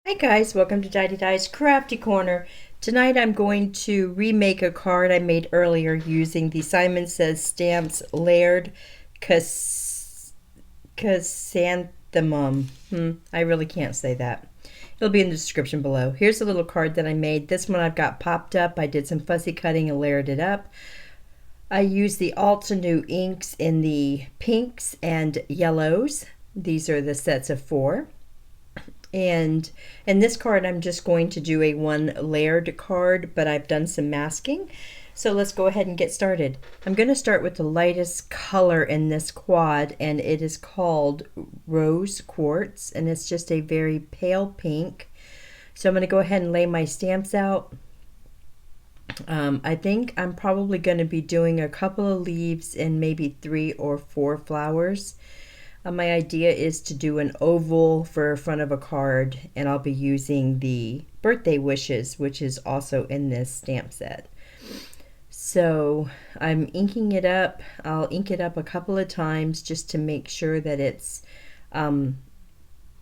Hi guys, welcome to Dide's Crafty Corner. Tonight I'm going to remake a card I made earlier using the Simon Says Stamps Layered Chrysanthemum. I really can't say that. It'll be in the description below. Here's a little card that I made. This one I've got popped up. I did some fussy cutting and layered it up. I used the Altenew inks in the pinks and yellows. These are the sets of 4. And in this card, I'm just going to do a one layered card, but I've done some masking. So let's go ahead and get started. I'm going to start with the lightest color in this quad, and it is called Rose Quartz, and it's just a very pale pink. So I'm going to go ahead and lay my stamps out. I think I'm probably going to be doing a couple of leaves and maybe 3 or 4 flowers. My idea is to do an oval for front of a card, and I'll be using the birthday wishes, which is also in this stamp set. So I'm inking it up. I'll ink it up a couple of times just to make sure that it's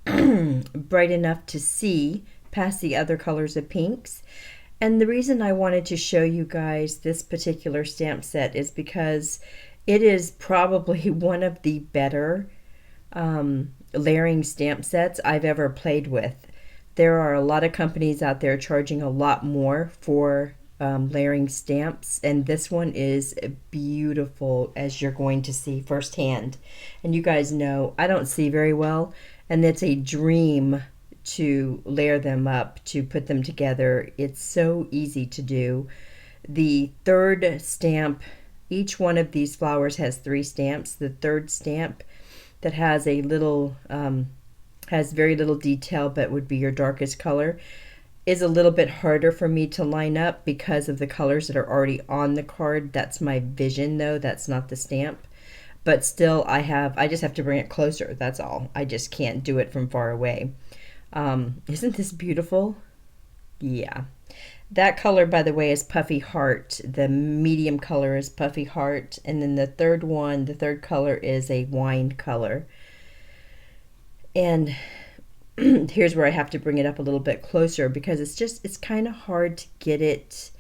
bright enough to see past the other colors of pinks. And the reason I wanted to show you guys this particular stamp set is because it is probably one of the better layering stamp sets I've ever played with. There are a lot of companies out there charging a lot more for layering stamps, and this one is beautiful, as you're going to see firsthand. And you guys know I don't see very well, and it's a dream to layer them up, to put them together. It's so easy to do. The third stamp, each one of these flowers has 3 stamps. The third stamp that has a little has very little detail but would be your darkest color is a little bit harder for me to line up because of the colors that are already on the card. That's my vision though, that's not the stamp. But still I just have to bring it closer, that's all. I just can't do it from far away. Isn't this beautiful? Yeah. That color, by the way, is Puffy Heart. The medium color is Puffy Heart. And then the third color is a wine color. And here's where I have to bring it up a little bit closer because it's kind of hard to get it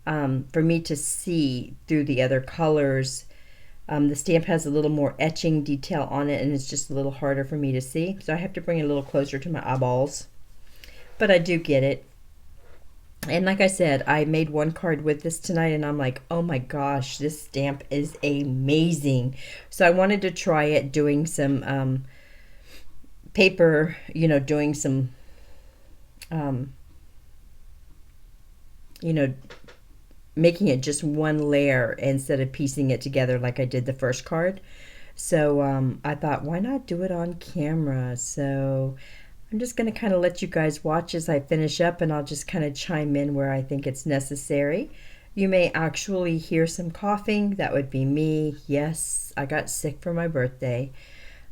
for me to see through the other colors. The stamp has a little more etching detail on it, and it's just a little harder for me to see. So I have to bring it a little closer to my eyeballs. But I do get it. And like I said, I made one card with this tonight, and I'm like, oh my gosh, this stamp is amazing. So I wanted to try it doing some paper, doing some, making it just one layer instead of piecing it together like I did the first card. So I thought, why not do it on camera? So I'm just going to kind of let you guys watch as I finish up, and I'll just kind of chime in where I think it's necessary. You may actually hear some coughing. That would be me. Yes, I got sick for my birthday.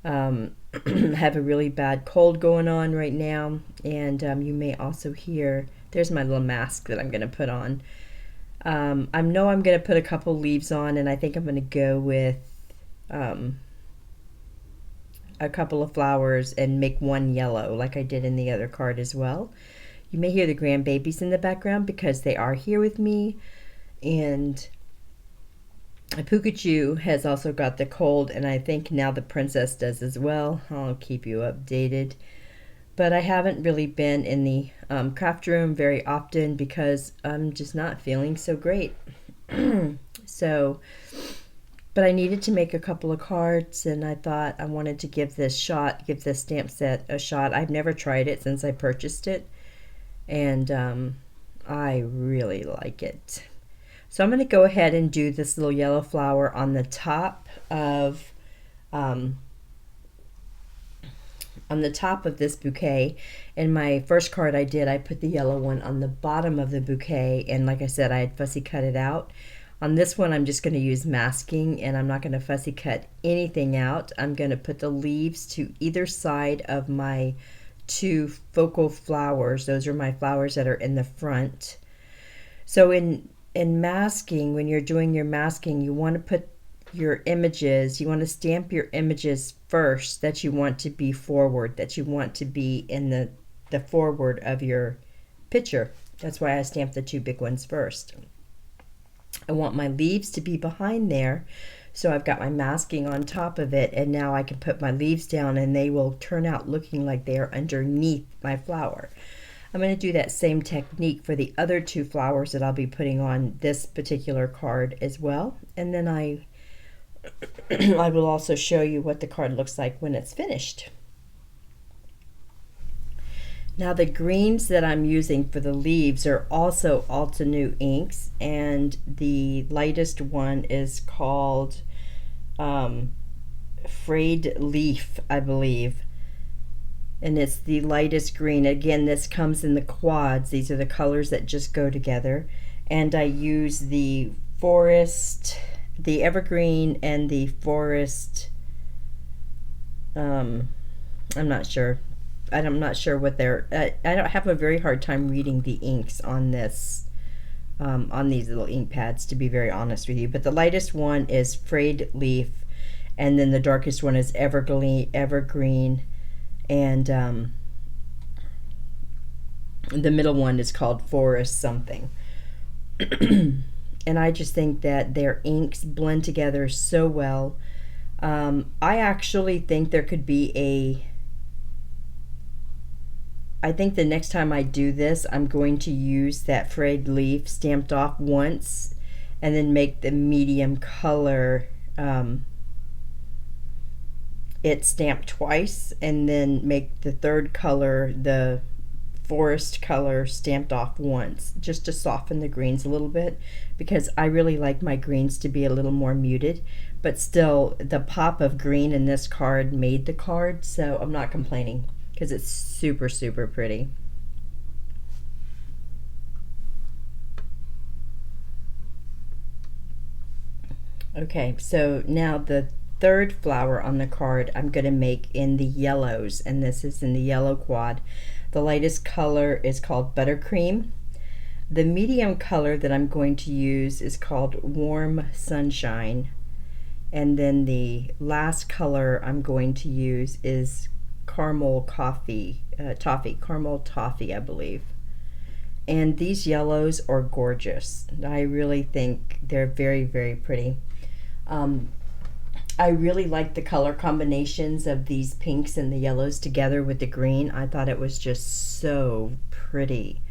Have a really bad cold going on right now, and you may also hear, there's my little mask that I'm going to put on. I know I'm going to put a couple leaves on, and I think I'm going to go with a couple of flowers and make one yellow like I did in the other card as well. You may hear the grandbabies in the background because they are here with me, and Pikachu has also got the cold, and I think now the princess does as well. I'll keep you updated. But I haven't really been in the craft room very often because I'm just not feeling so great. But I needed to make a couple of cards, and I thought I wanted to give this stamp set a shot. I've never tried it since I purchased it, and I really like it. So I'm going to go ahead and do this little yellow flower on the top of this bouquet. In my first card I put the yellow one on the bottom of the bouquet, and like I said, I had fussy cut it out. On this one, I'm just going to use masking, and I'm not going to fussy cut anything out. I'm going to put the leaves to either side of my 2 focal flowers. Those are my flowers that are in the front. So in masking, when you're doing your masking, you want to put your images, you want to stamp your images first that you want to be forward, that you want to be in the the forward of your picture. That's why I stamped the 2 big ones first. I want my leaves to be behind there, so I've got my masking on top of it, and now I can put my leaves down and they will turn out looking like they are underneath my flower. I'm going to do that same technique for the other 2 flowers that I'll be putting on this particular card as well, and then I will also show you what the card looks like when it's finished. Now the greens that I'm using for the leaves are also Altenew inks, and the lightest one is called Frayed Leaf, I believe. And it's the lightest green. Again, this comes in the quads. These are the colors that just go together. And I use the forest, the evergreen, and the forest, I'm not sure. I'm not sure what they're, I don't have a very hard time reading the inks on this, on these little ink pads, to be very honest with you. But the lightest one is Frayed Leaf, and then the darkest one is Evergreen, and the middle one is called Forest something. And I just think that their inks blend together so well. I actually think there could be I think the next time I do this, I'm going to use that Frayed Leaf stamped off once, and then make the medium color it stamped twice, and then make the third color, the forest color, stamped off once, just to soften the greens a little bit, because I really like my greens to be a little more muted, but still the pop of green in this card made the card, so I'm not complaining, because it's super, super pretty. Okay, so now the third flower on the card I'm going to make in the yellows, and this is in the yellow quad. The lightest color is called Buttercream. The medium color that I'm going to use is called Warm Sunshine, and then the last color I'm going to use is Caramel Toffee, I believe. And these yellows are gorgeous. I really think they're very, very pretty. I really like the color combinations of these pinks and the yellows together with the green. I thought it was just so pretty.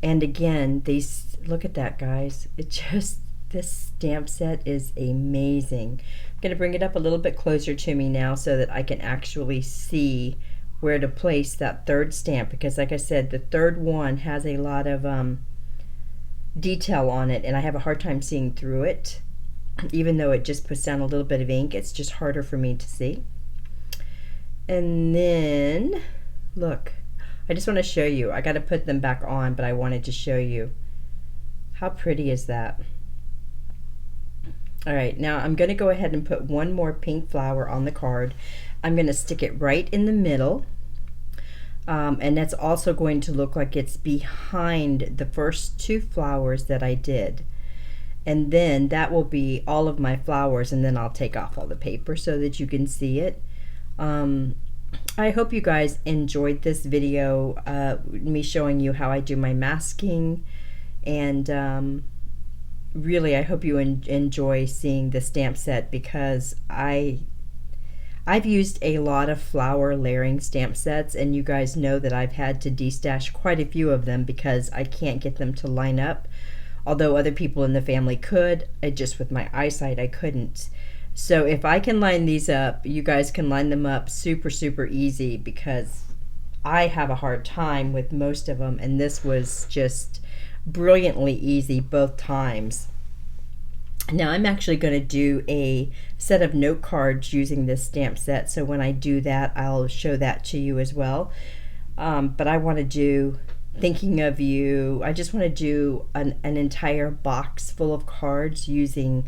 And again, these, look at that, guys. It just, this stamp set is amazing. I'm going to bring it up a little bit closer to me now so that I can actually see where to place that third stamp, because like I said, the third one has a lot of detail on it, and I have a hard time seeing through it. Even though it just puts down a little bit of ink, it's just harder for me to see. And then, look, I just want to show you. I got to put them back on, but I wanted to show you. How pretty is that? All right, now I'm going to go ahead and put one more pink flower on the card. I'm going to stick it right in the middle. And that's also going to look like it's behind the first 2 flowers that I did. And then that will be all of my flowers, and then I'll take off all the paper so that you can see it. I hope you guys enjoyed this video, me showing you how I do my masking, and really I hope you enjoy seeing the stamp set, because I've used a lot of flower layering stamp sets, and you guys know that I've had to destash quite a few of them because I can't get them to line up. Although other people in the family could, just with my eyesight I couldn't. So if I can line these up, you guys can line them up super, super easy, because I have a hard time with most of them, and this was just brilliantly easy both times. Now I'm actually going to do a set of note cards using this stamp set, so when I do that I'll show that to you as well. But I want to do Thinking of You. I just want to do an entire box full of cards using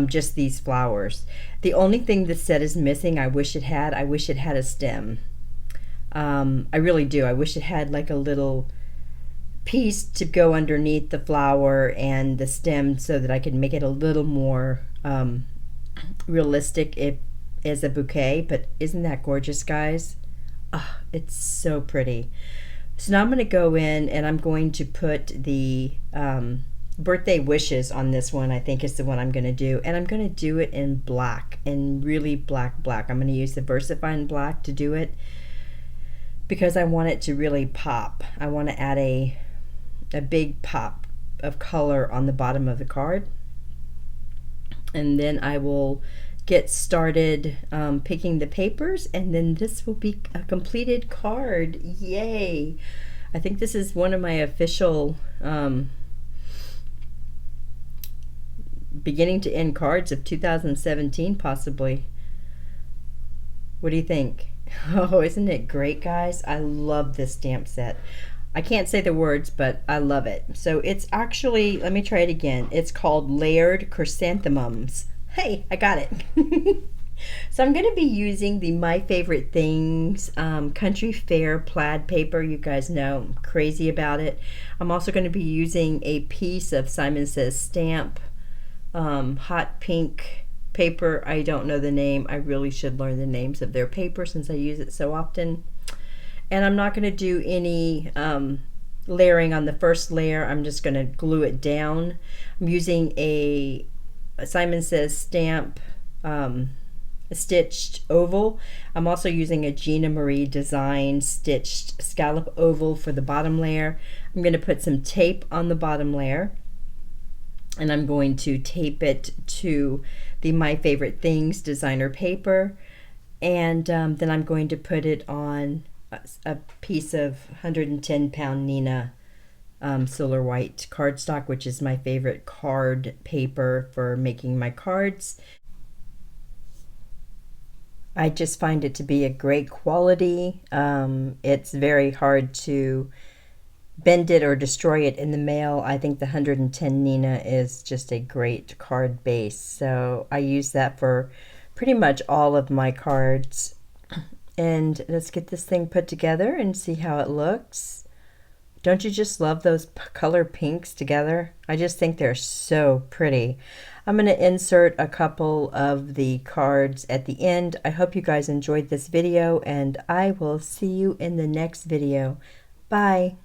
just these flowers. The only thing this set is missing, I wish it had a stem. I really do. I wish it had like a little piece to go underneath the flower and the stem, so that I could make it a little more realistic as a bouquet. But isn't that gorgeous, guys? Oh, it's so pretty. So now I'm going to go in and I'm going to put the birthday wishes on this one. I think is the one I'm going to do. And I'm going to do it in black, in really black. I'm going to use the VersaFine black to do it because I want it to really pop. I want to add a big pop of color on the bottom of the card. And then I will get started picking the papers, and then this will be a completed card. Yay! I think this is one of my official beginning to end cards of 2017, possibly. What do you think? Oh, isn't it great, guys? I love this stamp set. I can't say the words, but I love it. So it's actually, let me try it again. It's called Layered Chrysanthemums. Hey, I got it. So I'm going to be using the My Favorite Things Country Fair plaid paper. You guys know I'm crazy about it. I'm also going to be using a piece of Simon Says Stamp hot pink paper. I don't know the name. I really should learn the names of their paper since I use it so often. And I'm not going to do any layering on the first layer. I'm just going to glue it down. I'm using a Simon Says Stamp stitched oval. I'm also using a Gina Marie Design stitched scallop oval for the bottom layer. I'm going to put some tape on the bottom layer, and I'm going to tape it to the My Favorite Things designer paper, and then I'm going to put it on a piece of 110-pound Nina Solar White cardstock, which is my favorite card paper for making my cards. I just find it to be a great quality. It's very hard to bend it or destroy it in the mail. I think the 110 Nina is just a great card base. So I use that for pretty much all of my cards. And let's get this thing put together and see how it looks. Don't you just love those color pinks together? I just think they're so pretty. I'm going to insert a couple of the cards at the end. I hope you guys enjoyed this video, and I will see you in the next video. Bye.